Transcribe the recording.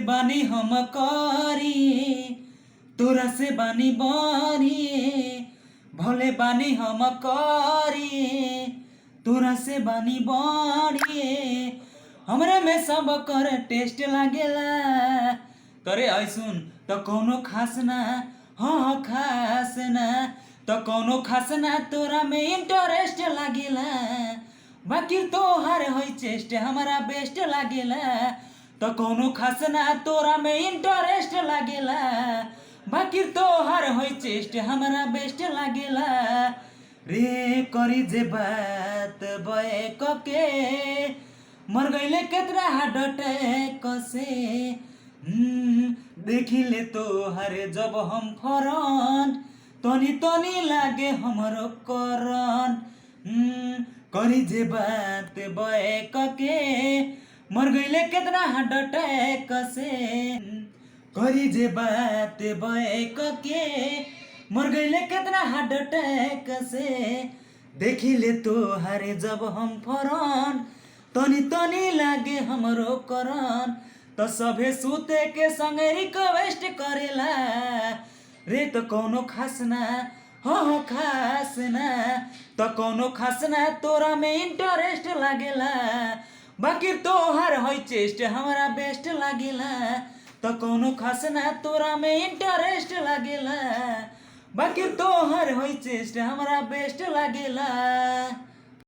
बानी हम करिए तोरा से बानी बनिए भले बानी हम करिए तोरा से बानी बनिए हमरे में सब कर टेस्ट लागेला तरे ऐसुन त कौनो खास ना हाँ खास ना त कौनो खास ना तोरा में इंटरेस्ट लागेला बाकी तोहार होई चेस्ट हमारा बेस्ट लागेला त कौनो खास ना तोरा में इंटरेस्ट लागेला बाकी तोहार होई चेस्ट हमारा बेस्ट लागेला रे करी जे बात बए कके मर गईले केतना हार्ट अटैक से देखिले तोहारे जब हम फ्रंट तनी तनी लागे हमरो करंट करी जे बात बए कके मर गईले केतना हार्ट अटैक से करी जे बात बए कके मर गईले केतना हार्ट अटैक से देखिले तोहारे जब हम फ्रंट तनी तनी लागे हमरो करंट त सभे सुते के संगे रिक्वेस्ट करेला रे त कौनो खास ना हाँ खास ना त कौनो खास ना तोरा में इंटरेस्ट लागेला बाकी तोहार होई चेस्ट हमारा बेस्ट लागेला त कौनो खास ना तोरा में इंटरेस्ट लागेला बाकी तोहार होई चेस्ट हमारा बेस्ट लागेला।